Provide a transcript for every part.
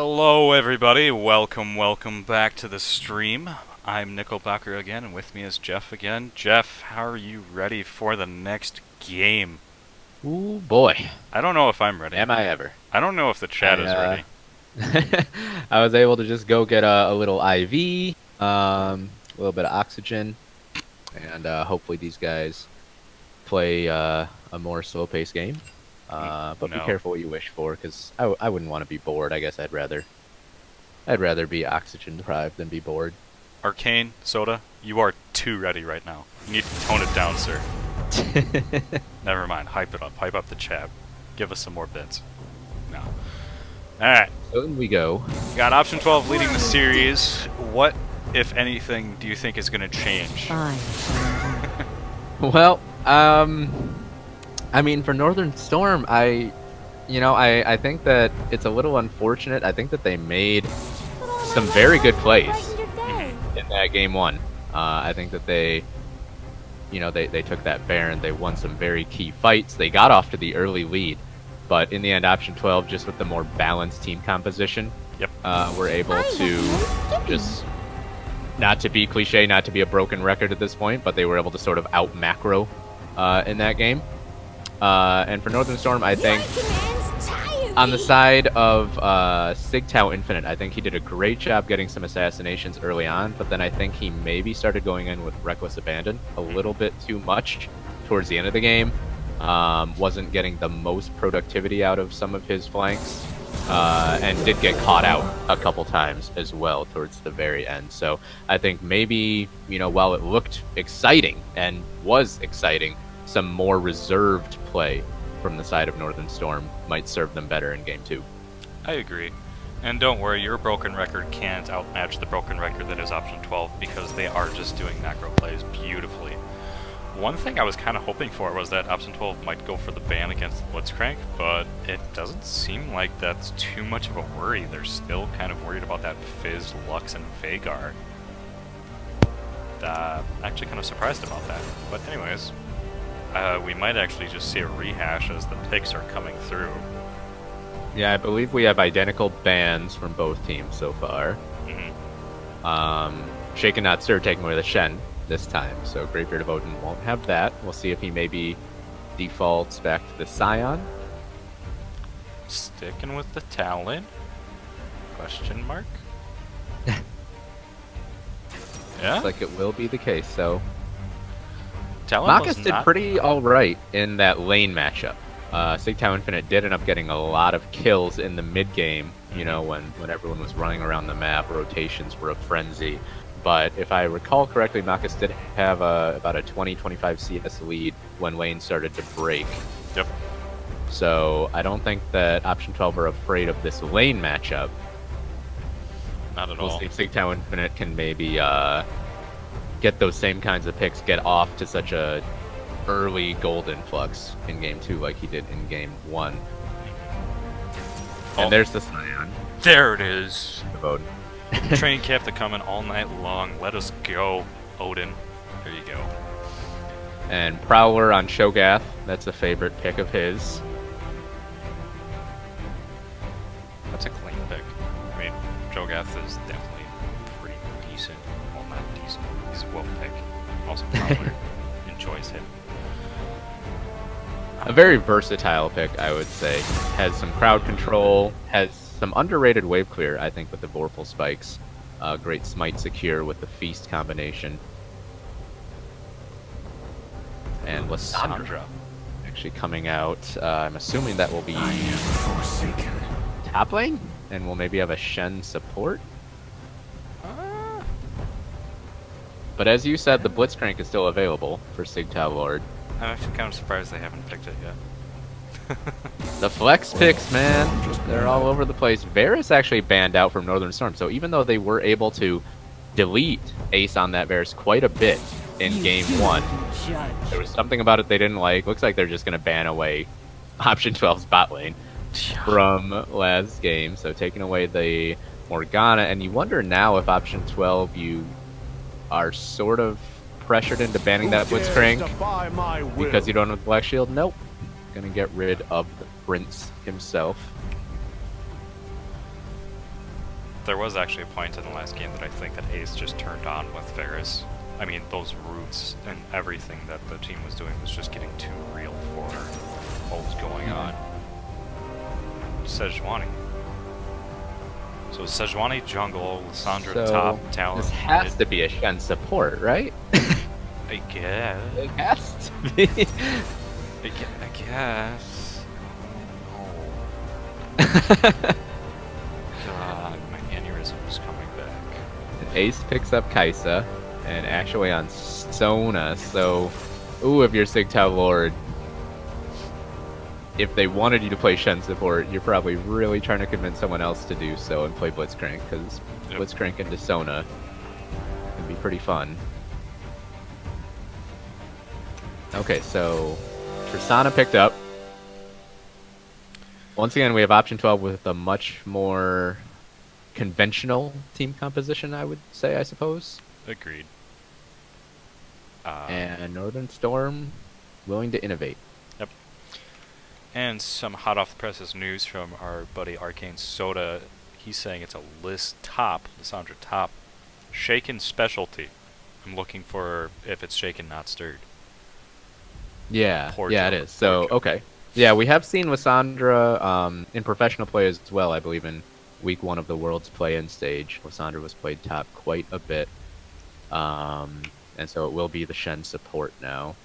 Hello everybody, welcome back to the stream. I'm Nickelbacker again, and with me is Jeff again. Jeff, how are you ready for the next game? Ooh boy, I don't know if I'm ready. am I ever. I don't know if the chat is ready. I was able to just go get a little IV, a little bit of oxygen, and hopefully these guys play a more slow-paced game. But be No. careful what you wish for, because I wouldn't want to be bored. I guess I'd rather be oxygen deprived than be bored. Arcane, Soda, you are too ready right now. You need to tone it down, sir. Never mind, hype it up. Hype up the chat. Give us some more bits. No. Alright. So in we go. Got option 12 leading the series. What, if anything, do you think is going to change? Well, I mean, for Northern Storm, I think that it's a little unfortunate. I think that they made some very good plays in that game one. I think that they took that Baron, they won some very key fights. They got off to the early lead, but in the end, option 12, just with the more balanced team composition, were able to just, not to be cliche, not to be a broken record at this point, but they were able to sort of out macro in that game. And for Northern Storm, I think on the side of Sigtao Infinite, I think he did a great job getting some assassinations early on, but then I think he maybe started going in with Reckless Abandon a little bit too much towards the end of the game. Wasn't getting the most productivity out of some of his flanks, and did get caught out a couple times as well towards the very end. So I think maybe, while it looked exciting and was exciting, some more reserved play from the side of Northern Storm might serve them better in Game 2. I agree. And don't worry, your broken record can't outmatch the broken record that is option 12 because they are just doing macro plays beautifully. One thing I was kind of hoping for was that option 12 might go for the ban against the Blitzcrank, but it doesn't seem like that's too much of a worry. They're still kind of worried about that Fizz, Lux, and Vagar. Actually kind of surprised about that. But anyways, we might actually just see a rehash as the picks are coming through. Yeah, I believe we have identical bans from both teams so far. Shaken Not Sir taking away the Shen this time, so Greybeard of Odin won't have that. We'll see if he maybe defaults back to the Scion. Sticking with the Talon? Question mark? Yeah? Looks like it will be the case, so... Talon Marcus did pretty alright in that lane matchup. Sigtao Infinite did end up getting a lot of kills in the mid-game, when everyone was running around the map, rotations were a frenzy. But if I recall correctly, Marcus did have about a 20-25 CS lead when lanes started to break. Yep. So I don't think that option 12 are afraid of this lane matchup. Not at We'll all. see if Sigtao Infinite can maybe get those same kinds of picks, get off to such a early gold influx in Game 2 like he did in Game 1. And there's the Scion. There it is. The Odin. Train kept it coming all night long. Let us go, Odin. There you go. And Prowler on Shogath. That's a favorite pick of his. That's a clean pick. I mean, Jogath is definitely pretty decent. Well, not decent. He's a well pick. Also, Prowler enjoys him. A very versatile pick, I would say. Has some crowd control, has some underrated wave clear, I think, with the Vorpal spikes. Great smite secure with the feast combination. And Lysandra actually coming out. I'm assuming that will be top lane, and we'll maybe have a Shen support. But as you said, the Blitzcrank is still available for Sigtao Lord. I'm actually kind of surprised they haven't picked it yet. The flex picks, man, they're all over the place. Varus actually banned out from Northern Storm, so even though they were able to delete Ace on that Varus quite a bit in Game 1, there was something about it they didn't like. Looks like they're just going to ban away option 12's bot lane from last game, so taking away the Morgana, and you wonder now if option 12 you are sort of pressured into banning that Blitzcrank because you don't have the Black Shield. Nope. Gonna get rid of the Prince himself. There was actually a point in the last game that I think that Ace just turned on with Varus. I mean, those roots and everything that the team was doing was just getting too real for what was going on. Sejuani. So Sejuani jungle, Lissandra So top, Talon this has mid. to be a Shen support, right? I guess. It has to be. I guess. Oh, God, my aneurysm is coming back. Ace picks up Kaisa, and actually on Sona. So, ooh, if you're Sigtal Lord, if they wanted you to play Shen support, you're probably really trying to convince someone else to do so and play Blitzcrank, because Blitzcrank into Sona can be pretty fun. Okay, so Tristana picked up. Once again, we have option 12 with a much more conventional team composition, I would say, I suppose. Agreed. And Northern Storm willing to innovate. Yep. And some hot off the presses news from our buddy Arcane Soda. He's saying it's a Lissandra top, shaken specialty. I'm looking for if it's shaken, not stirred. Yeah, Poor yeah, joke, it is. So, joke. okay. Yeah, we have seen Lissandra in professional play as well. I believe in week 1 of the World's play-in stage, Lissandra was played top quite a bit. And so it will be the Shen support now.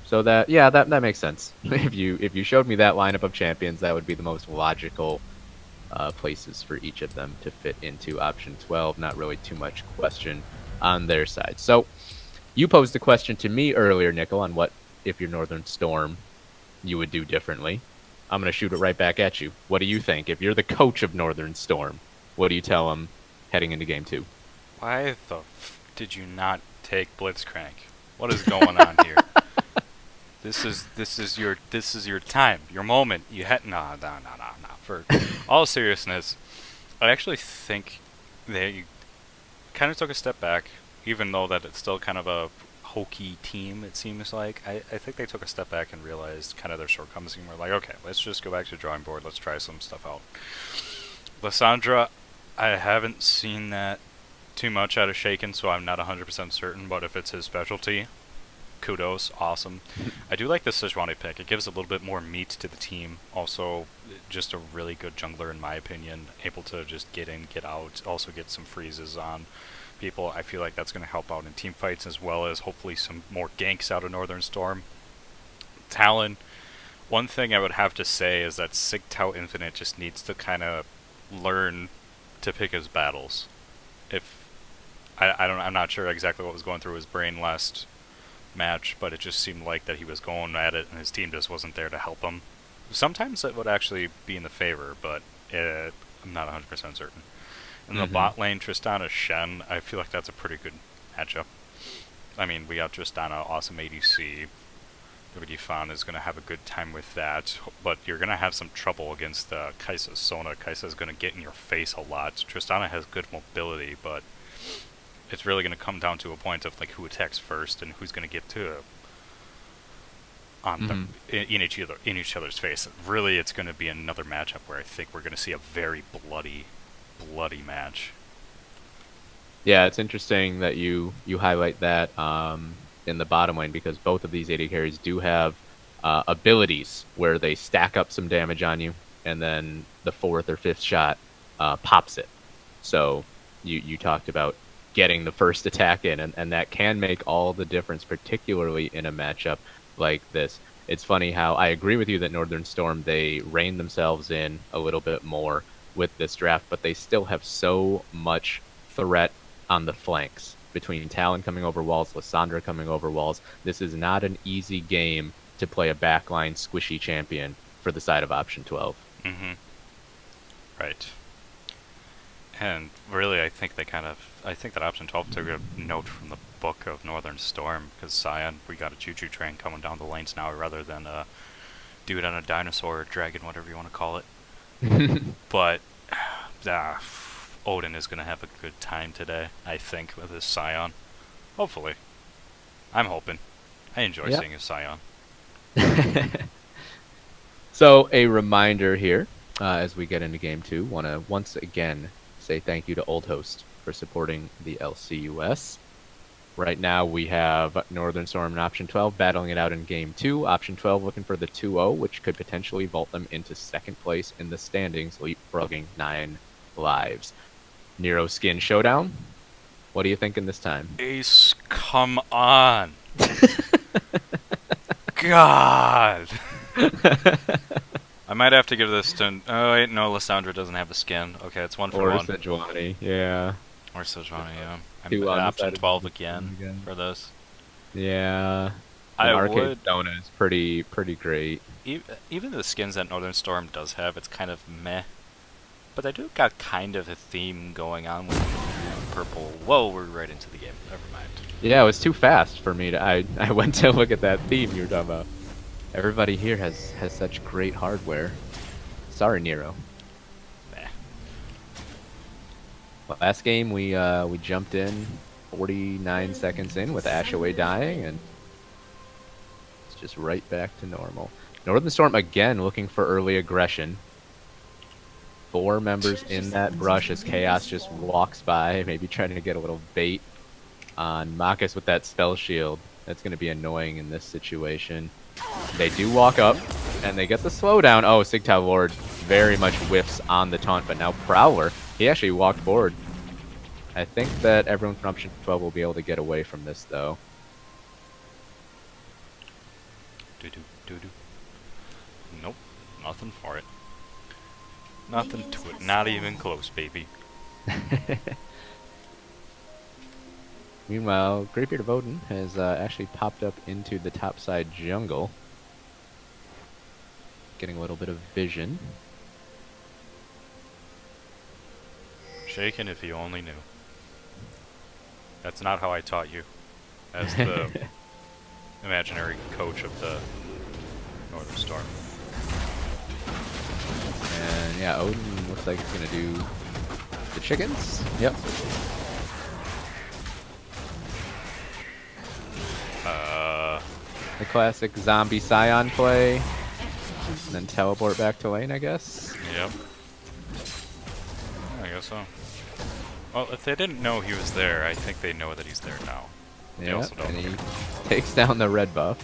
So that, yeah, that makes sense. If you showed me that lineup of champions, that would be the most logical places for each of them to fit into option 12. Not really too much question on their side. So you posed a question to me earlier, Nickel, on what, if you're Northern Storm, you would do differently. I'm going to shoot it right back at you. What do you think? If you're the coach of Northern Storm, what do you tell them heading into game 2? Why the did you not take Blitzcrank? What is going on here? This is your time, your moment. You had no. For all seriousness, I actually think they kind of took a step back, even though that it's still kind of a hokey team. It seems like I think they took a step back and realized kind of their shortcomings and were like, okay, let's just go back to the drawing board. Let's try some stuff out. Lissandra, I haven't seen that too much out of Shaken, so I'm not 100% certain, but if it's his specialty, kudos, awesome. I do like the Sejuani pick. It gives a little bit more meat to the team. Also, just a really good jungler in my opinion, able to just get in, get out, also get some freezes on people. I feel like that's going to help out in team fights as well as hopefully some more ganks out of Northern Storm. Talon, one thing I would have to say is that Sigtao Infinite just needs to kind of learn to pick his battles. I'm not sure exactly what was going through his brain last match, but it just seemed like that he was going at it and his team just wasn't there to help him. Sometimes it would actually be in the favor, but I'm not 100% certain. In the bot lane, Tristana Shen, I feel like that's a pretty good matchup. I mean, we got Tristana, awesome ADC. Nobody Fan is going to have a good time with that, but you're going to have some trouble against Kai'Sa Sona. Kai'Sa is going to get in your face a lot. Tristana has good mobility, but it's really going to come down to a point of like who attacks first and who's going to get to on in each other's face. Really, it's going to be another matchup where I think we're going to see a very bloody match. Yeah, it's interesting that you highlight that in the bottom lane, because both of these AD carries do have abilities where they stack up some damage on you, and then the 4th or 5th shot pops it. So you talked about getting the first attack in, and that can make all the difference, particularly in a matchup like this. It's funny how I agree with you that Northern Storm, they rein themselves in a little bit more with this draft, but they still have so much threat on the flanks between Talon coming over walls, Lissandra coming over walls. This is not an easy game to play a backline squishy champion for the side of option 12. Right. And really, I think that option 12 took a note from the book of Northern Storm, because Scion, we got a choo-choo train coming down the lanes now rather than do it on a dinosaur or dragon, whatever you want to call it. But Odin is going to have a good time today, I think, with his Scion. Hopefully. I'm hoping. I enjoy seeing his Scion. So, a reminder here, As we get into game 2, want to once again say thank you to Old Host for supporting the LCUS. Right now we have Northern Storm and Option 12 battling it out in game 2. Option 12 looking for the 2-0, which could potentially vault them into second place in the standings, leapfrogging 9 lives. Nero Skin Showdown. What are you thinking this time? Ace, come on. God. I might have to give this to... Oh, wait, no, Lysandra doesn't have a skin. Okay, it's 1 for 1. Or Sejuani, yeah. Or Sejuani, yeah. Two I'm option undecided 12 again for this. Yeah. I Arcade would... Stone is pretty great. Even the skins that Northern Storm does have, it's kind of meh. But they do got kind of a theme going on with purple. Whoa, we're right into the game. Never mind. Yeah, it was too fast for me to... I went to look at that theme you were talking about. Everybody here has such great hardware. Sorry, Nero. Nah. Last game we jumped in 49 seconds in with Ashaway dying, and it's just right back to normal. Northern Storm again looking for early aggression. 4 members in that brush as Chaos just walks by, maybe trying to get a little bait on Marcus with that spell shield. That's going to be annoying in this situation. They do walk up, and they get the slowdown. Oh, Sigtal Lord very much whiffs on the taunt, but now Prowler, he actually walked forward. I think that everyone from Option 12 will be able to get away from this, though. Nope, nothing for it. Nothing to it, not even close, baby. Meanwhile, Greybeard of Odin has actually popped up into the topside jungle. Getting a little bit of vision. Shaken if you only knew. That's not how I taught you. As the imaginary coach of the Northern Storm. And yeah, Odin looks like he's gonna do the chickens. Yep. The classic zombie Scion play. And then teleport back to lane, I guess. Yep. I guess so. Well, if they didn't know he was there, I think they know that he's there now. Yeah, and he takes down the red buff.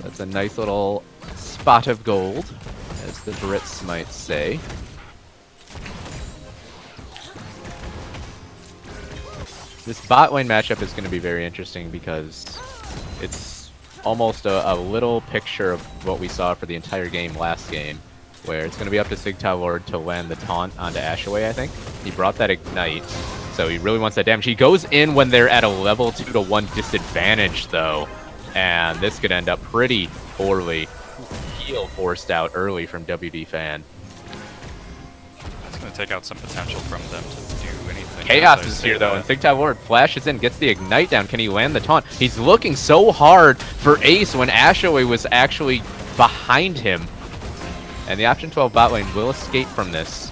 That's a nice little spot of gold, as the Brits might say. This bot lane matchup is going to be very interesting because it's almost a little picture of what we saw for the entire game last game, where it's going to be up to Sigtal Lord to land the taunt onto Ashaway, I think. He brought that Ignite, so he really wants that damage. He goes in when they're at a level 2-1 disadvantage, though, and this could end up pretty poorly. Heal forced out early from WD Fan. That's going to take out some potential from them to do anything. Chaos is here, though, and Sigtal Lord flashes in, gets the Ignite down. Can he land the taunt? He's looking so hard for Ace when Ashaway was actually behind him. And the Option 12 bot lane will escape from this.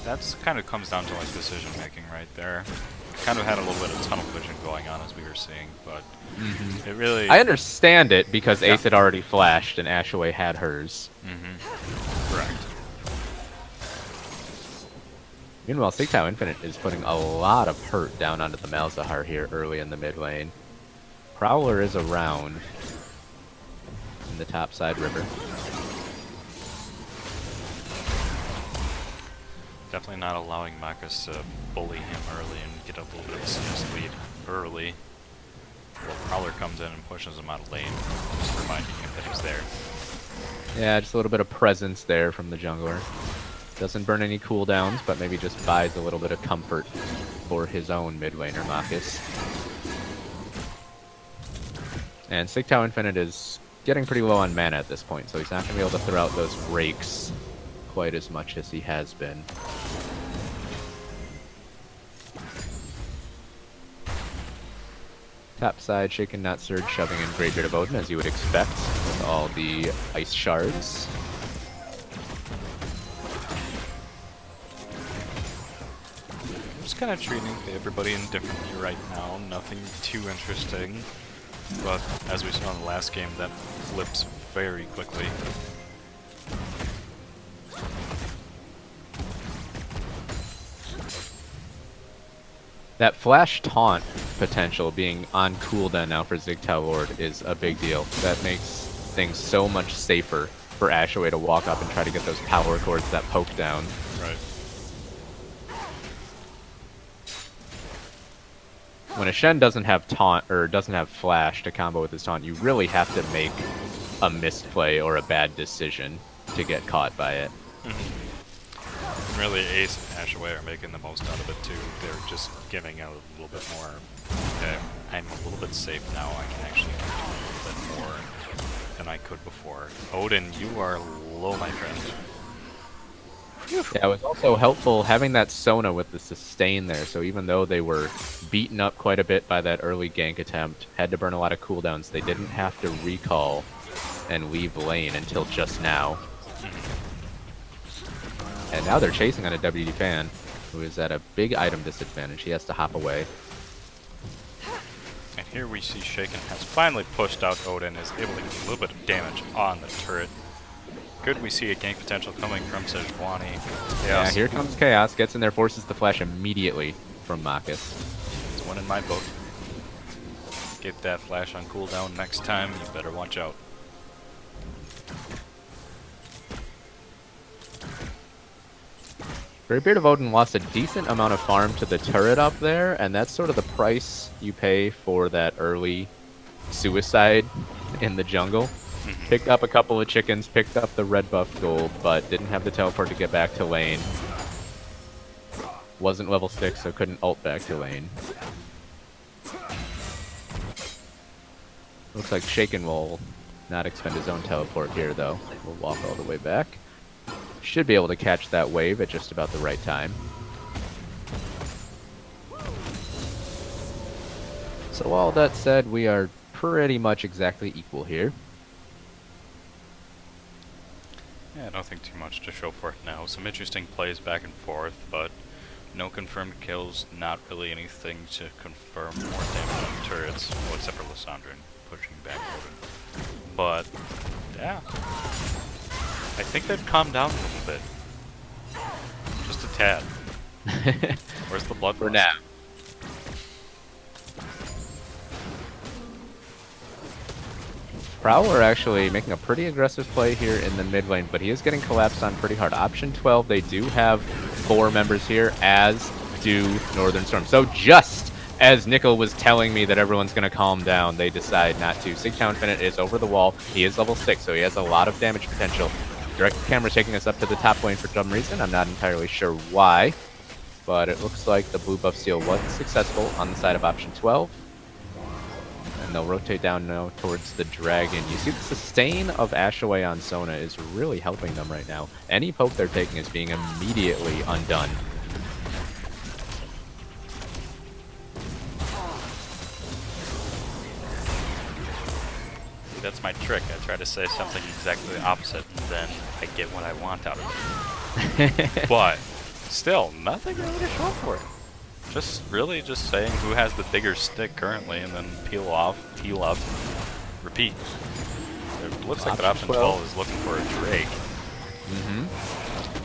That's kind of comes down to like decision making right there. Kind of had a little bit of tunnel vision going on as we were seeing, but it really... I understand it because Ace had already flashed and Ashaway had hers. Correct. Meanwhile, Sigtal Infinite is putting a lot of hurt down onto the Malzahar here early in the mid lane. Prowler is around in the topside river. Definitely not allowing Marcus to bully him early and get a little bit of a CS lead early. Well, Prowler comes in and pushes him out of lane, just reminding him that he's there. Yeah, just a little bit of presence there from the jungler. Doesn't burn any cooldowns, but maybe just buys a little bit of comfort for his own mid laner, Marcus. And Sigtal Infinite is getting pretty low on mana at this point, so he's not going to be able to throw out those rakes quite as much as he has been. Topside, Shaken Not Surge, shoving in Greybeard of Odin, as you would expect, with all the ice shards. I'm just kind of treating everybody indifferently right now. Nothing too interesting. But as we saw in the last game, that flips very quickly. That flash taunt potential being on cooldown now for Zigtao Lord is a big deal. That makes things so much safer for Ashaway to walk up and try to get those power chords that poke down. Right. When a Shen doesn't have taunt or doesn't have flash to combo with his taunt, you really have to make a misplay or a bad decision to get caught by it. Really, Ace and Ashaway are making the most out of it too. They're just giving out a little bit more. Okay, I'm a little bit safe now. I can actually do a little bit more than I could before. Odin, you are low, my friend. Yeah, it was also helpful having that Sona with the sustain there, so even though they were beaten up quite a bit by that early gank attempt, had to burn a lot of cooldowns, they didn't have to recall and leave lane until just now. And now they're chasing on a WD fan, who is at a big item disadvantage. He has to hop away. And here we see Shaken has finally pushed out Odin, is able to get a little bit of damage on the turret. Good, we see a gank potential coming from Sejuani. Yeah, here comes Chaos, gets in there, forces the flash immediately from Marcus. It's one in my book. Get that flash on cooldown next time, you better watch out. Greybeard of Odin lost a decent amount of farm to the turret up there, and that's sort of the price you pay for that early suicide in the jungle. Picked up a couple of chickens, picked up the red buff gold, but didn't have the teleport to get back to lane. Wasn't level 6, so couldn't ult back to lane. Looks like Shaken will not expend his own teleport here, though. We'll walk all the way back. Should be able to catch that wave at just about the right time. So all that said, we are pretty much exactly equal here. Yeah, nothing too much to show for it now. Some interesting plays back and forth, but no confirmed kills, not really anything to confirm more damage on the turrets, well, except for Lysandrin pushing back Odin. But, yeah. I think they've calmed down a little bit. Just a tad. Where's the blood? For now. Prowler actually making a pretty aggressive play here in the mid lane, but he is getting collapsed on pretty hard. Option 12, they do have 4 members here, as do Northern Storm. So just as Nickel was telling me that everyone's going to calm down, they decide not to. Sigtown Infinite is over the wall. He is level 6, so he has a lot of damage potential. Direct camera taking us up to the top lane for some reason. I'm not entirely sure why, but it looks like the blue buff seal was successful on the side of option 12. And they'll rotate down now towards the dragon. You see the sustain of Ashaway on Sona is really helping them right now. Any poke they're taking is being immediately undone. That's my trick. I try to say something exactly the opposite, and then I get what I want out of it. But still, nothing really to show for it. Just really just saying who has the bigger stick currently, and then peel off, heal up, repeat. It looks like that option 12 is looking for a Drake.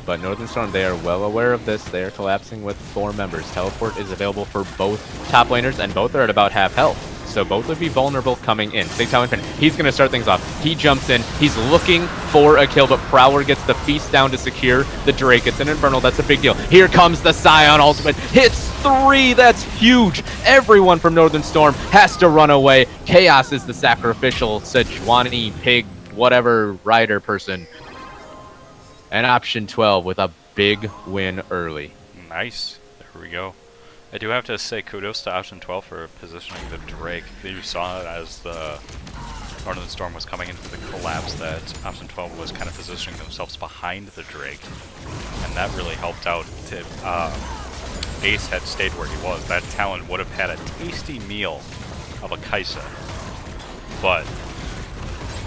But Northern Storm, they are well aware of this. They are collapsing with 4 members. Teleport is available for both top laners, and both are at about half health. So both would be vulnerable coming in. Sigtown Infinite, he's going to start things off. He jumps in. He's looking for a kill, but Prowler gets the feast down to secure the Drake. It's an Infernal. That's a big deal. Here comes the Scion ultimate. Hits 3. That's huge. Everyone from Northern Storm has to run away. Chaos is the sacrificial Sejuani pig, whatever rider person. And option 12 with a big win early. Nice. There we go. I do have to say kudos to option 12 for positioning the Drake. You saw it as the Northern Storm was coming into the collapse that option 12 was kind of positioning themselves behind the Drake. And that really helped out. Ace had stayed where he was. That Talon would have had a tasty meal of a Kaisa. But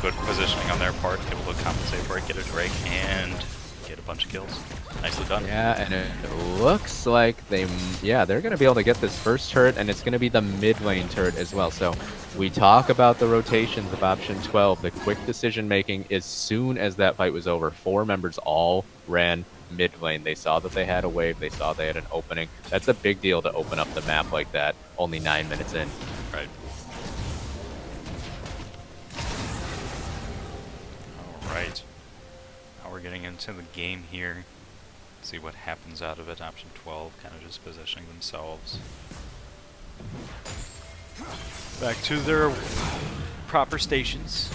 good positioning on their part, able to compensate for it, get a Drake, and get a bunch of kills. Nicely done. Yeah, and it looks like they're going to be able to get this first turret, and it's going to be the mid lane turret as well. So We talk about the rotations of option 12, the quick decision making. As soon as that fight was over, 4 members all ran mid lane. They saw that they had a wave, they saw they had an opening. That's a big deal to open up the map like that, only 9 minutes in. Right. Alright. Now we're getting into the game here. See what happens out of it. Option 12 kind of just positioning themselves back to their proper stations.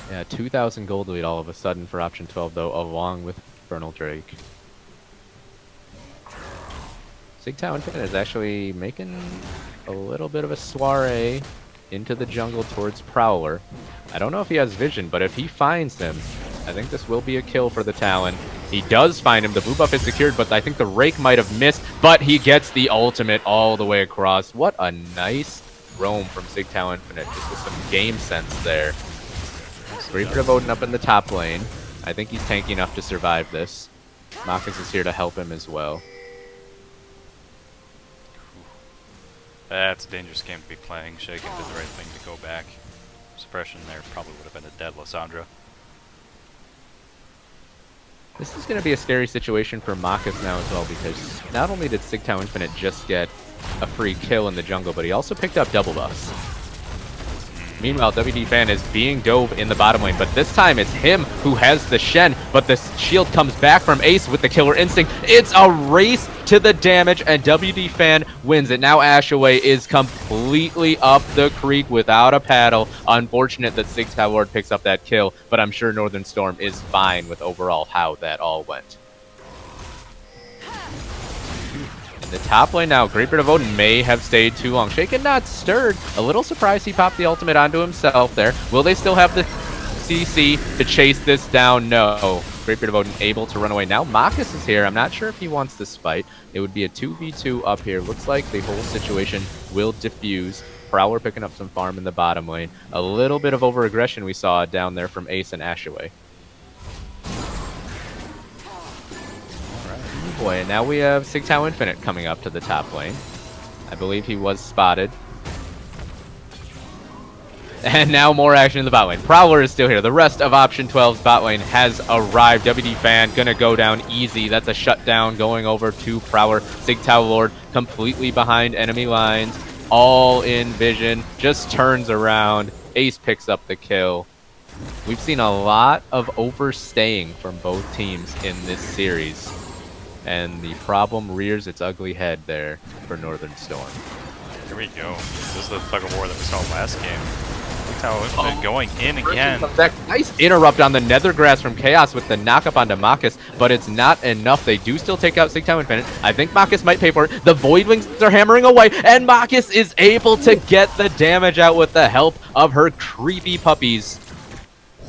Yeah, 2,000 gold lead all of a sudden for option 12, though, along with Infernal Drake. Sigtao Infinite is actually making a little bit of a soiree into the jungle towards Prowler. I don't know if he has vision, but if he finds him, I think this will be a kill for the Talon. He does find him. The blue buff is secured, but I think the Rake might have missed, but he gets the ultimate all the way across. What a nice roam from Sigtao Infinite, just with some game sense there. Reaper of Odin up in the top lane. I think he's tanky enough to survive this. Marcus is here to help him as well. That's a dangerous game to be playing. Shaken did the right thing to go back. Suppression there probably would have been a dead Lysandra. This is going to be a scary situation for Marcus now as well, because not only did Sigtao Infinite just get a free kill in the jungle, but he also picked up double buffs. Meanwhile, WD Fan is being dove in the bottom lane, but this time it's him who has the Shen, but the shield comes back from Ace with the killer instinct. It's a race to the damage, and WD Fan wins it. Now Ashaway is completely up the creek without a paddle. Unfortunate that Sigtao Lord picks up that kill, but I'm sure Northern Storm is fine with overall how that all went. The top lane now, Great Beard of Odin may have stayed too long. Shaken not stirred. A little surprised he popped the ultimate onto himself there. Will they still have the CC to chase this down? No. Great Beard of Odin able to run away. Now Marcus is here. I'm not sure if he wants this fight. It would be a 2v2 up here. Looks like the whole situation will diffuse. Prowler picking up some farm in the bottom lane. A little bit of over-aggression we saw down there from Ace and Ashaway. Boy, and now we have Sigtao Infinite coming up to the top lane. I believe he was spotted. And now more action in the bot lane. Prowler is still here. The rest of option 12's bot lane has arrived. WD Fan gonna go down easy. That's a shutdown going over to Prowler. Sigtao Lord completely behind enemy lines. All in vision. Just turns around. Ace picks up the kill. We've seen a lot of overstaying from both teams in this series. And the problem rears its ugly head there for Northern Storm. Here we go. This is the tug of war that we saw last game. Sigtao Infinite going in again. Nice interrupt on the Nethergrass from Chaos with the knockup onto Marcus, but it's not enough. They do still take out Sigtao Infinite. I think Marcus might pay for it. The Voidwings are hammering away, and Marcus is able to get the damage out with the help of her creepy puppies.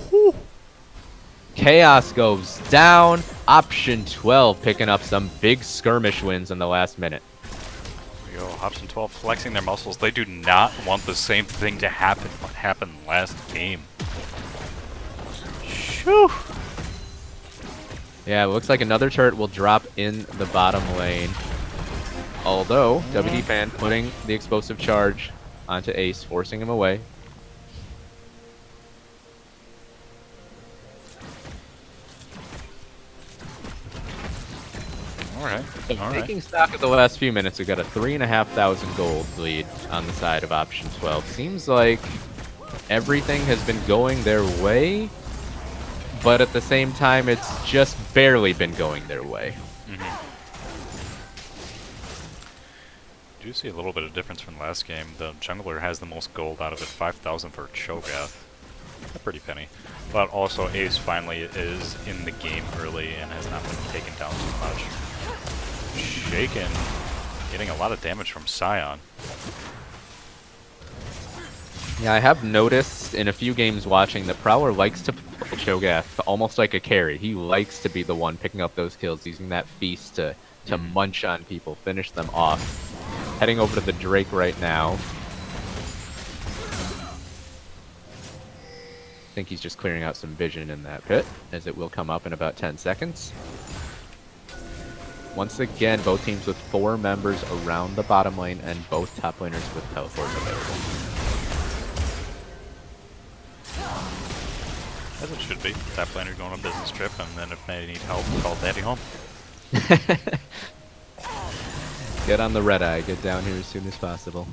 Whew. Chaos goes down. Option 12 picking up some big skirmish wins in the last minute. Here we go. Option 12 flexing their muscles. They do not want the same thing to happen what happened last game. Shoo! Yeah, it looks like another turret will drop in the bottom lane. Although, WD Fan putting the explosive charge onto Ace, forcing him away. Alright. So taking stock of the last few minutes, we've got a 3,500 gold lead on the side of option 12. Seems like everything has been going their way, but at the same time, it's just barely been going their way. I do see a little bit of difference from last game. The jungler has the most gold out of it, 5,000 for Cho'Gath. A pretty penny. But also Ace finally is in the game early and has not been taken down too much. Shaken, getting a lot of damage from Scion. Yeah, I have noticed in a few games watching that Prowler likes to play Cho'Gath almost like a carry. He likes to be the one picking up those kills, using that feast to munch on people, finish them off. Heading over to the Drake right now. I think he's just clearing out some vision in that pit, as it will come up in about 10 seconds. Once again, both teams with 4 members around the bottom lane and both top laners with teleports available. As it should be. Top laner going on a business trip, and then if they need help, call daddy home. Get on the red eye. Get down here as soon as possible.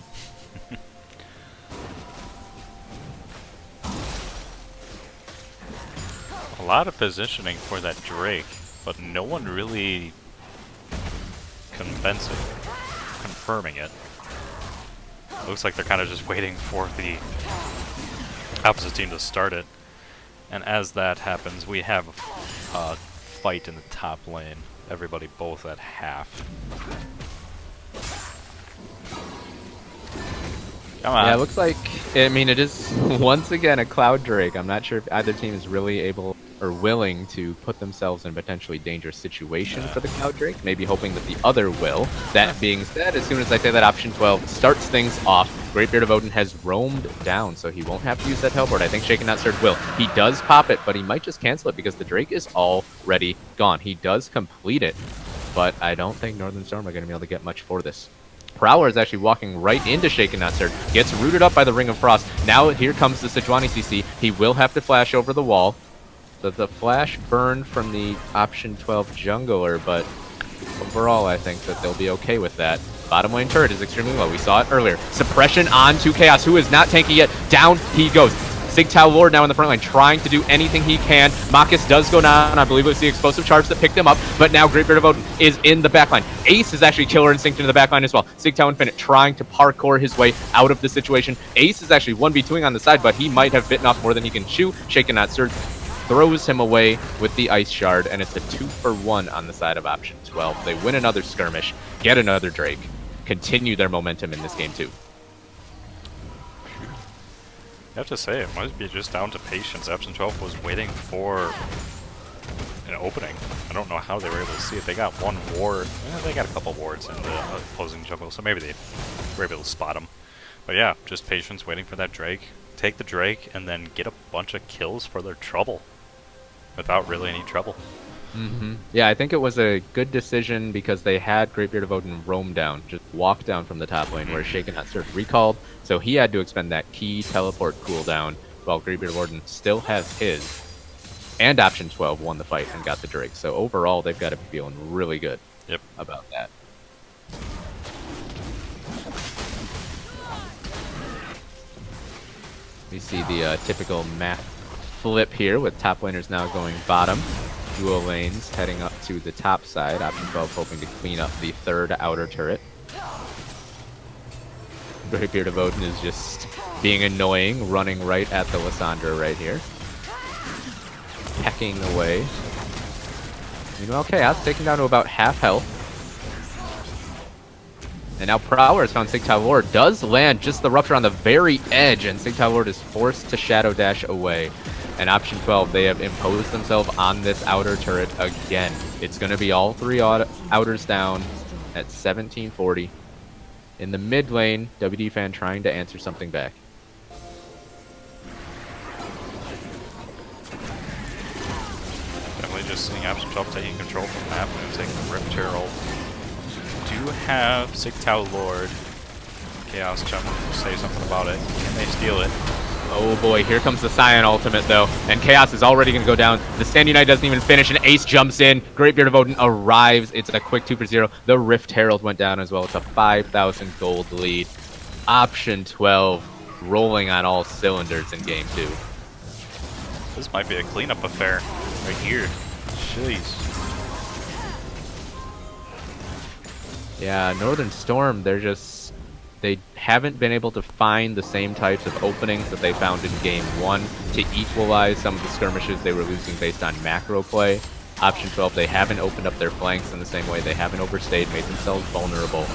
A lot of positioning for that Drake, but no one really confirming it. Looks like they're kind of just waiting for the opposite team to start it. And as that happens, we have a fight in the top lane. Everybody both at half. Come on. Yeah, it looks like, I mean, it is once again a Cloud Drake. I'm not sure if either team is really able or willing to put themselves in a potentially dangerous situation for the Cloud Drake, maybe hoping that the other will. That being said, as soon as I say that option 12 starts things off, Greatbeard of Odin has roamed down, so he won't have to use that teleport. I think Shaken Not Stirred will. He does pop it, but he might just cancel it because the Drake is already gone. He does complete it, but I don't think Northern Storm are going to be able to get much for this. Prowler is actually walking right into Shaken Not Stirred, gets rooted up by the Ring of Frost. Now here comes the Sejuani CC. He will have to flash over the wall. So the flash burned from the option 12 jungler, but overall I think that they'll be okay with that. Bottom lane turret is extremely low. We saw it earlier. Suppression onto Chaos, who is not tanky yet. Down he goes. Sigtal Lord now in the front line, trying to do anything he can. Marcus does go down. I believe it was the explosive charge that picked him up, but now Greatbeard of Odin is in the backline. Ace is actually Killer Instinct into the backline as well. Sigtal Infinite trying to parkour his way out of the situation. Ace is actually 1v2ing on the side, but he might have bitten off more than he can chew. Shaken Not Stirred throws him away with the Ice Shard, and it's a 2-for-1 on the side of option 12. They win another skirmish, get another Drake, continue their momentum in this game too. I have to say, it must be just down to patience. Option 12 was waiting for an opening. I don't know how they were able to see it. They got one ward. They got a couple wards in the opposing jungle, so maybe they were able to spot them. But yeah, just patience, waiting for that Drake. Take the Drake, and then get a bunch of kills for their trouble. Without really any trouble. Yeah, I think it was a good decision because they had Greatbeard of Odin roam down, just walk down from the top lane where Shaken Not Stirred recalled, so he had to expend that key teleport cooldown while Greatbeard of Odin still has his. And option 12 won the fight and got the Drake, so overall they've got to be feeling really good about that. We see the typical map flip here with top laners now going bottom. Dual lanes heading up to the top side. Option 12 hoping to clean up the third outer turret. Greatbeard of Odin is just being annoying, running right at the Lissandra right here. Pecking away. Meanwhile, Chaos taken down to about half health. And now Prowler has found Sigtal Lord. Does land just the Rupture on the very edge, and Sigtal Lord is forced to Shadow Dash away. And option 12, they have imposed themselves on this outer turret again. It's going to be all 3 outers down at 1740. In the mid lane, WD Fan trying to answer something back. Definitely just seeing option 12 taking control from the map and taking the Rift Herald. Do have Sigtal Lord. Chaos Chum will say something about it. Can they steal it? Oh boy, here comes the Scion ultimate though, and Chaos is already going to go down. The Stand Unite doesn't even finish, and Ace jumps in. Greatbeard of Odin arrives. It's a quick 2-for-0. The Rift Herald went down as well. It's a 5,000 gold lead. Option 12 rolling on all cylinders in game 2. This might be a cleanup affair right here. Jeez. Yeah, Northern Storm, they haven't been able to find the same types of openings that they found in game 1 to equalize some of the skirmishes they were losing based on macro play. Option 12, they haven't opened up their flanks in the same way. They haven't overstayed, made themselves vulnerable.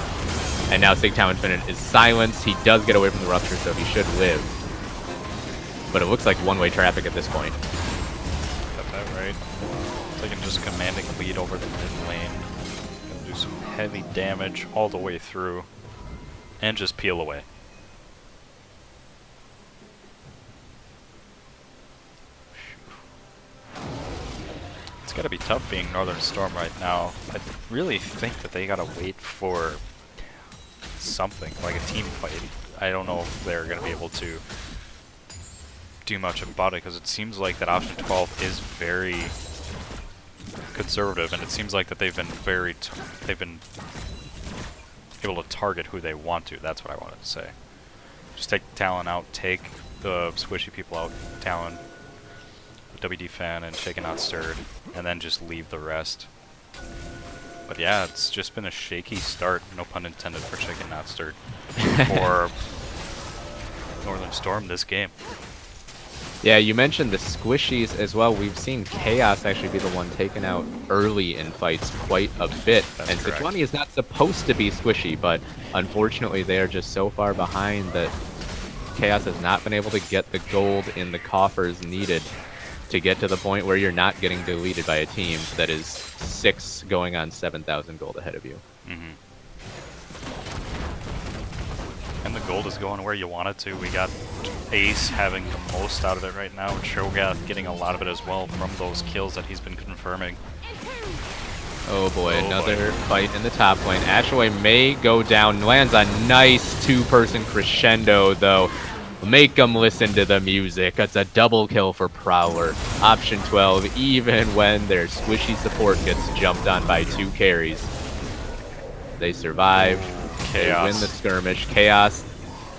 And now Sigtal Infinite is silenced. He does get away from the Rupture, so he should live. But it looks like one-way traffic at this point. Got that right. Taking just commanding lead over the mid lane. Gonna do some heavy damage all the way through. And just peel away. It's gotta be tough being Northern Storm right now. I really think that they gotta wait for something, like a team fight. I don't know if they're gonna be able to do much about it, because it seems like that option 12 is very conservative, and it seems like that they've been able to target who they want to. That's what I wanted to say. Just take Talon out, take the squishy people out, Talon, WD Fan, and Shaken Not Stirred, and then just leave the rest. But yeah, it's just been a shaky start, no pun intended for Shaken Not Stirred, for Northern Storm this game. Yeah, you mentioned the squishies as well. We've seen Chaos actually be the one taken out early in fights quite a bit. That's and correct. Sejuani is not supposed to be squishy, but unfortunately they are just so far behind that Chaos has not been able to get the gold in the coffers needed to get to the point where you're not getting deleted by a team that is 6 going on 7,000 gold ahead of you. Mm-hmm. And the gold is going where you want it to. We got Ace having the most out of it right now, and Shogath getting a lot of it as well from those kills that he's been confirming. Oh boy, another fight in the top lane. Ashaway may go down, lands a nice two-person crescendo though. Make them listen to the music. It's a double kill for Prowler. Option 12, even when their squishy support gets jumped on by 2 carries. They survive. They win the skirmish. Chaos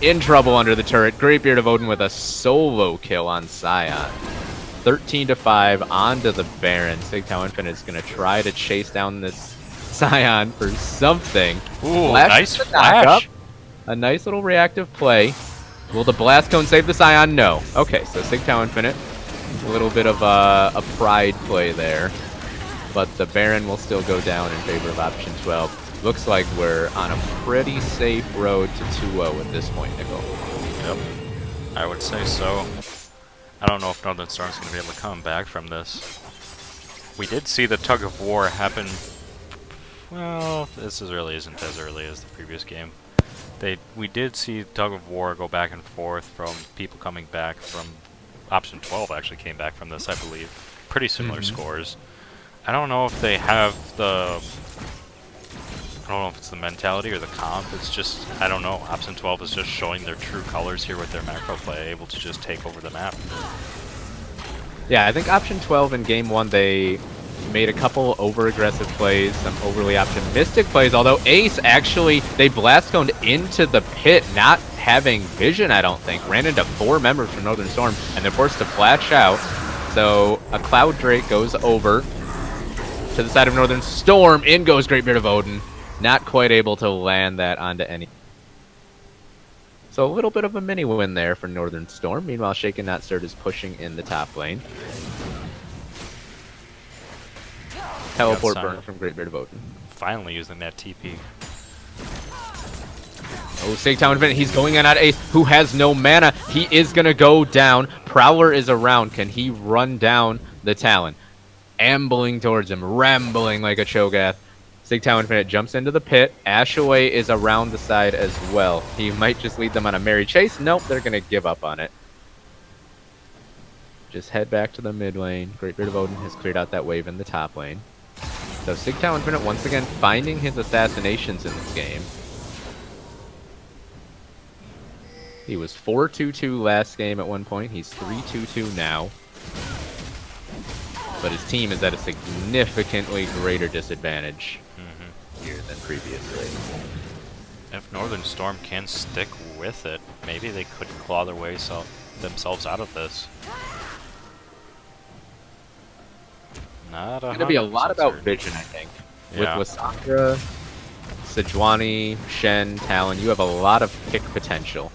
in trouble under the turret. Greatbeard of Odin with a solo kill on Scion. 13-5 onto the Baron. Sigtao Infinite is going to try to chase down this Scion for something. Ooh, nice flash. A nice little reactive play. Will the Blast Cone save the Scion? No. Okay, so Sigtao Infinite. A little bit of a pride play there. But the Baron will still go down in favor of option 12. Looks like we're on a pretty safe road to 2-0 at this point, Nickel. Yep, I would say so. I don't know if Northern Storm's going to be able to come back from this. We did see the tug of war happen. Well, this really isn't as early as the previous game. We did see tug of war go back and forth from people coming back from option 12. Actually came back from this, I believe. Pretty similar scores. I don't know if they have the. I don't know if it's the mentality or the comp. It's just, I don't know. Option 12 is just showing their true colors here with their macro play, able to just take over the map. Yeah, I think option 12 in game 1, they made a couple over-aggressive plays, some overly optimistic plays, although Ace actually, they blast coned into the pit, not having vision, I don't think. Ran into 4 members from Northern Storm, and they're forced to flash out. So a Cloud Drake goes over to the side of Northern Storm. In goes Greatbeard of Odin. Not quite able to land that onto any. So a little bit of a mini win there for Northern Storm. Meanwhile, Shaken Not Stirred is pushing in the top lane. Teleport burn from Greatbeard of Odin. Finally using that TP. Oh, Sigtao Infinite, he's going in at Ace, who has no mana. He is going to go down. Prowler is around. Can he run down the Talon? Ambling towards him, rambling like a Cho'Gath. Sigtao Infinite jumps into the pit. Ashaway is around the side as well. He might just lead them on a merry chase. Nope, they're going to give up on it. Just head back to the mid lane. Greatbeard of Odin has cleared out that wave in the top lane. So Sigtao Infinite once again finding his assassinations in this game. He was 4-2-2 last game at one point. He's 3-2-2 now. But his team is at a significantly greater disadvantage here than previously. If Northern Storm can stick with it, maybe they could claw their way themselves out of this. Not It's going to be a lot about vision, I think. Yeah. With Lissandra, Sejuani, Shen, Talon, you have a lot of pick potential.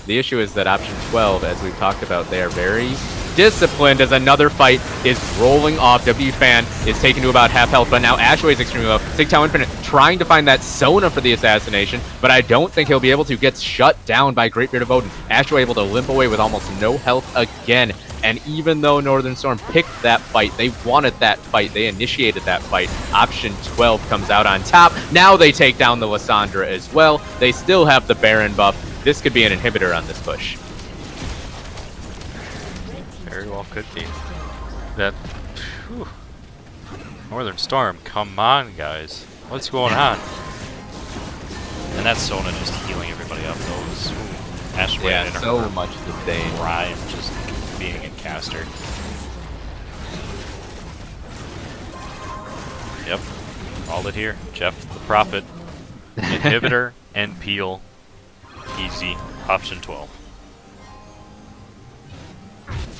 The issue is that option 12, as we've talked about, they are very disciplined as another fight is rolling off. W Fan is taken to about half health, but now Ashaway is extremely low. Sigtao Infinite trying to find that Sona for the assassination, but I don't think he'll be able to. Gets shut down by Greatbeard of Odin. Ashaway able to limp away with almost no health again. And even though Northern Storm picked that fight, they wanted that fight, they initiated that fight, option 12 comes out on top. Now they take down the Lissandra as well. They still have the Baron buff. This could be an inhibitor on this push. Very well could be. That, whew, Northern Storm, come on, guys. What's going on? And that's Sona just healing everybody up. Those Ashway Yeah, and so her much disdain. Rhyme just being a caster. Yep. All it here. Jeff the Prophet. Inhibitor and Peel. Easy. Option 12.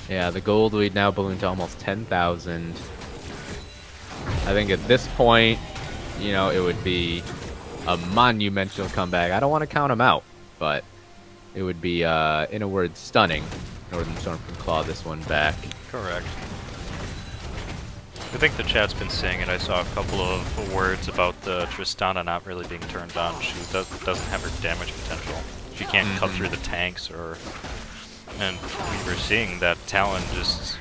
Yeah, the gold lead now ballooned to almost 10,000. I think at this point, you know, it would be a monumental comeback. I don't want to count them out, but it would be, in a word, stunning. Northern Storm can claw this one back. Correct. I think the chat's been saying it. I saw a couple of words about the Tristana not really being turned on. She doesn't have her damage potential. She can't cut through the tanks, and we were seeing that Talon just...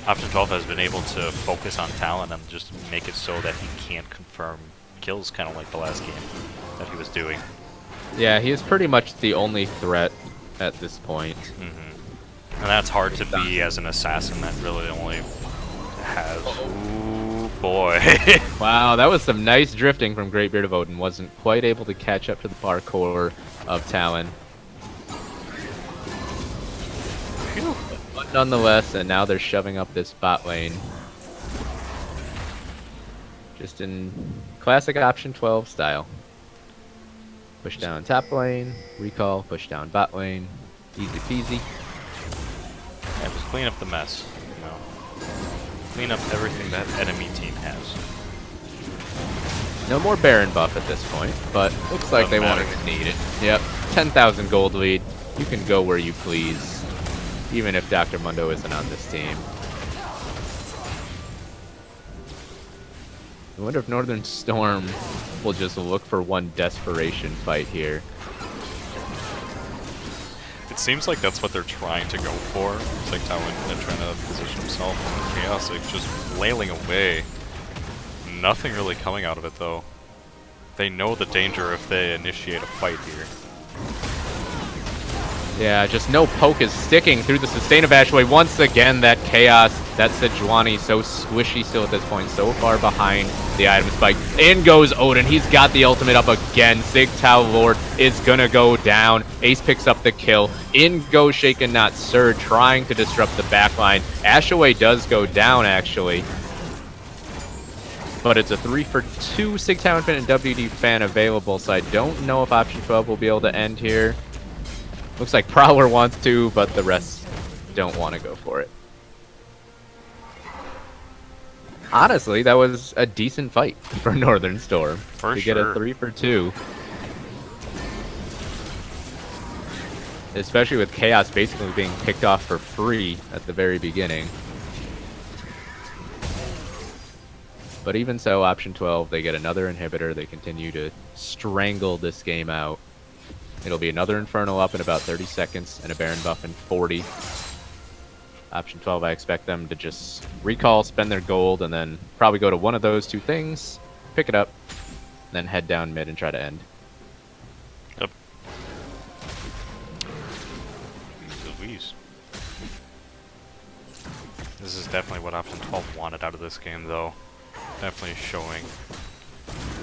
Option 12 has been able to focus on Talon and just make it so that he can't confirm kills, kind of like the last game that he was doing. Yeah, he is pretty much the only threat at this point. And that's hard to be as an assassin that really only has... Ooh, boy. Wow, that was some nice drifting from Greatbeard of Odin. Wasn't quite able to catch up to the parkour of Talon. Phew. But nonetheless, and now they're shoving up this bot lane. Just in classic option 12 style. Push down top lane, recall, push down bot lane. Easy peasy. Yeah, just clean up the mess, you know. Clean up everything that enemy team has. No more Baron buff at this point, but looks like they wanted to need it. Yep, 10,000 gold lead. You can go where you please, even if Dr. Mundo isn't on this team. I wonder if Northern Storm will just look for one desperation fight here. It seems like that's what they're trying to go for. It's like Talon trying to position himself in chaos, like just flailing away. Nothing really coming out of it though. They know the danger if they initiate a fight here. Yeah, just no poke is sticking through the sustain of Ashway. Once again, that chaos, that Sejuani so squishy still at this point, so far behind the item spike. In goes Odin. He's got the ultimate up again. Sig Tau Lord is gonna go down. Ace picks up the kill. In goes Shaken Not Sir, trying to disrupt the backline. Ashway does go down, actually. But it's a 3-for-2 Sig Tau Infinite WD fan available, so I don't know if option 12 will be able to end here. Looks like Prowler wants to, but the rest don't want to go for it. Honestly, that was a decent fight for Northern Storm. For to sure. get a 3-for-2. Especially with Chaos basically being picked off for free at the very beginning. But even so, option 12, they get another inhibitor. They continue to strangle this game out. It'll be another Infernal up in about 30 seconds and a Baron buff in 40. Option 12, I expect them to just recall, spend their gold, and then probably go to one of those two things, pick it up, and then head down mid and try to end. Yep. Louise. This is definitely what option 12 wanted out of this game, though. Definitely showing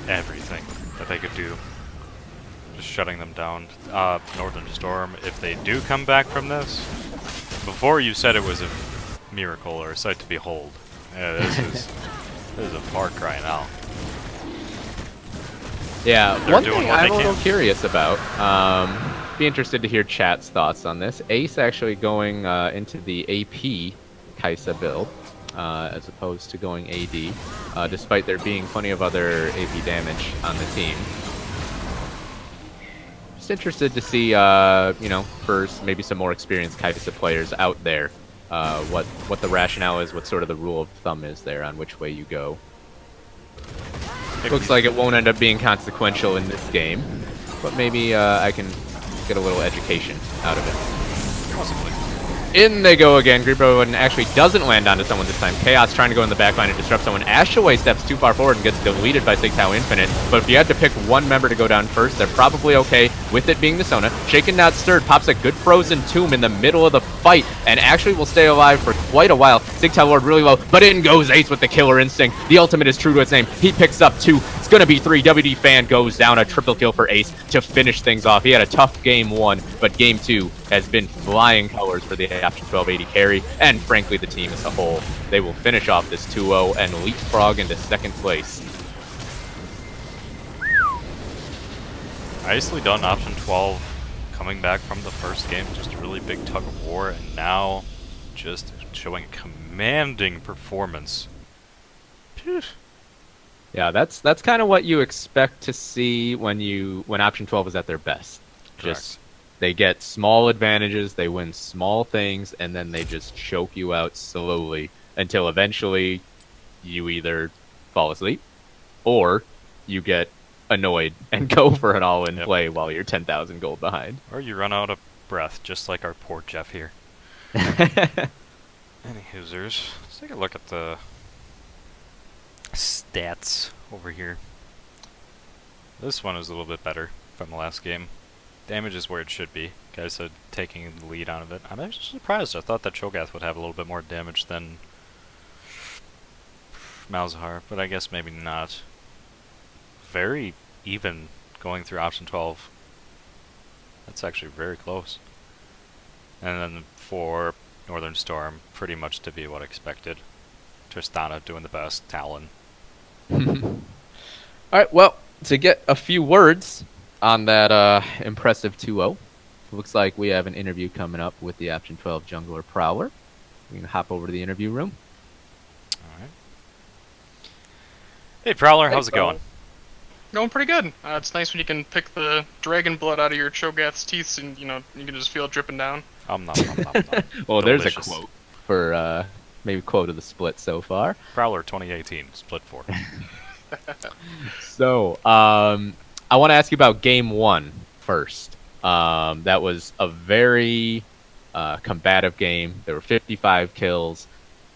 everything that they could do. Just shutting them down. Northern Storm, if they do come back from this, before you said it was a miracle or a sight to behold. Yeah, this is a far cry now. Yeah, They're one doing thing what I'm they a little can. curious about, be interested to hear chat's thoughts on this. Ace actually going into the AP Kaisa build, as opposed to going AD, despite there being plenty of other AP damage on the team. Just interested to see, you know, for maybe some more experienced Kaisa players out there, what the rationale is, what sort of the rule of thumb is there on which way you go. Looks like it won't end up being consequential in this game, but maybe I can get a little education out of it. Possibly. In they go again. Green One actually doesn't land onto someone this time. Chaos trying to go in the back line and disrupt someone. Ashaway steps too far forward and gets deleted by Sigtao Infinite. But if you had to pick one member to go down first, they're probably okay with it being the Sona. Shaken Not Stirred pops a good frozen tomb in the middle of the fight and actually will stay alive for quite a while. Sigtao Lord really low, but in goes Ace with the killer instinct. The ultimate is true to its name. He picks up 2. It's going to be 3. WD Fan goes down. A triple kill for Ace to finish things off. He had a tough game 1, but game 2 has been flying colors for the Option 1280 carry, and frankly the team as a whole. They will finish off this 2-0 and leapfrog into second place. Nicely done, Option 12, coming back from the first game, just a really big tug of war, and now just showing a commanding performance. Phew. Yeah, that's kind of what you expect to see when Option 12 is at their best. Correct. Just they get small advantages, they win small things, and then they just choke you out slowly until eventually you either fall asleep or you get annoyed and go for an all-in play while you're 10,000 gold behind. Or you run out of breath, just like our poor Jeff here. Any hoosers, let's take a look at the stats over here. This one is a little bit better from the last game. Damage is where it should be. Guys said taking the lead out of it. I'm actually surprised. I thought that Cho'Gath would have a little bit more damage than Malzahar, but I guess maybe not. Very even going through Option 12. That's actually very close. And then for Northern Storm, pretty much to be what expected. Tristana doing the best, Talon. Alright, well, to get a few words on that impressive 2-0, looks like we have an interview coming up with the Option 12 Jungler Prowler. We can hop over to the interview room. Alright. Hey Prowler, how's it going? Going pretty good. It's nice when you can pick the dragon blood out of your Cho'Gath's teeth and, you can just feel it dripping down. Nom. Well, Delicious. there's a quote for maybe quote of the split so far. Prowler 2018, split 4. So, I want to ask you about game 1 first. That was a very combative game. There were 55 kills.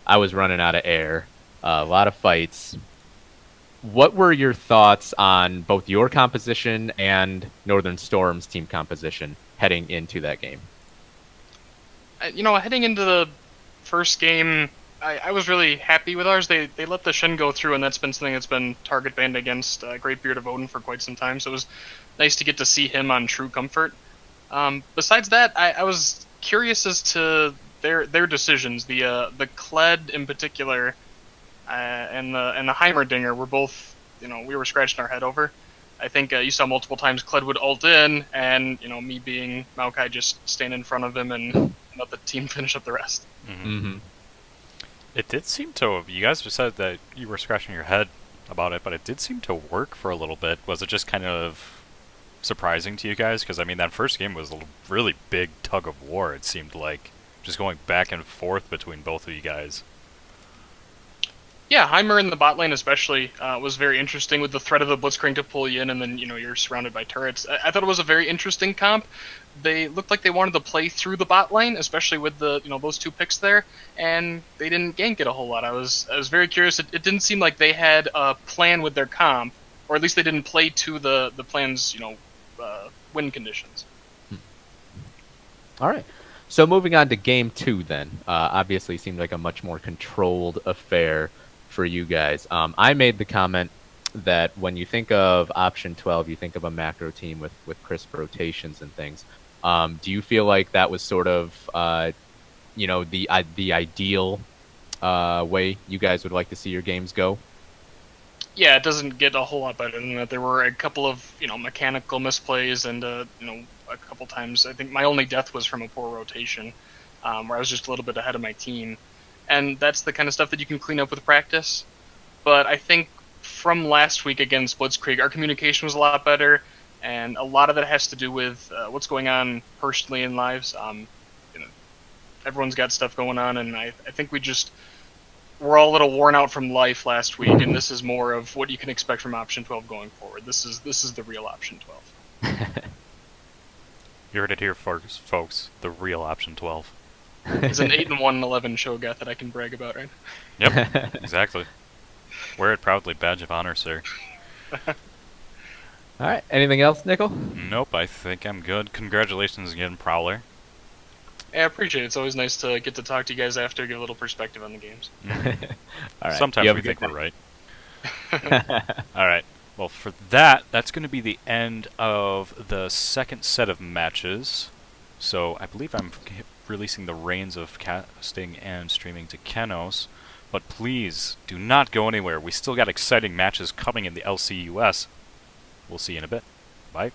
I was running out of air. A lot of fights. What were your thoughts on both your composition and Northern Storm's team composition heading into that game? Heading into the first game, I was really happy with ours. They let the Shen go through, and that's been something that's been target banned against Greatbeard of Odin for quite some time, so it was nice to get to see him on True Comfort. Besides that, I was curious as to their decisions. The Kled in particular and the Heimerdinger were both, we were scratching our head over. I think you saw multiple times Kled would ult in, and me being Maokai just stand in front of him and let the team finish up the rest. Mm-hmm. It did seem to. You guys said that you were scratching your head about it, but it did seem to work for a little bit. Was it just kind of surprising to you guys? Because that first game was a really big tug of war. It seemed like just going back and forth between both of you guys. Yeah, Heimer in the bot lane especially was very interesting with the threat of the Blitzcrank to pull you in, and then you're surrounded by turrets. I thought it was a very interesting comp. They looked like they wanted to play through the bot lane, especially with the those 2 picks there, and they didn't gank it a whole lot. I was very curious. It didn't seem like they had a plan with their comp, or at least they didn't play to the plan's win conditions. All right. So moving on to game 2 then. Obviously seemed like a much more controlled affair for you guys. I made the comment that when you think of Option 12, you think of a macro team with crisp rotations and things. Do you feel like that was sort of, the ideal way you guys would like to see your games go? Yeah, it doesn't get a whole lot better than that. There were a couple of mechanical misplays, and a couple times I think my only death was from a poor rotation, where I was just a little bit ahead of my team. And that's the kind of stuff that you can clean up with practice. But I think from last week against Blitzkrieg, our communication was a lot better, and a lot of that has to do with what's going on personally in lives. Everyone's got stuff going on, and I think we're all a little worn out from life last week, and this is more of what you can expect from Option 12 going forward. This is the real Option 12. You heard it here first, folks. The real Option 12. It's an 8-1-11 Shogat that I can brag about, right? Yep, exactly. Wear it proudly, badge of honor, sir. All right. Anything else, Nickel? Nope, I think I'm good. Congratulations again, Prowler. Yeah, I appreciate it. It's always nice to get to talk to you guys after, give a little perspective on the games. All right. Sometimes You have we a good think we're night. right. Alright, well for that, that's going to be the end of the second set of matches. So I believe I'm releasing the reins of casting and streaming to Kenos. But please, do not go anywhere. We still got exciting matches coming in the LCUS. We'll see you in a bit. Bye.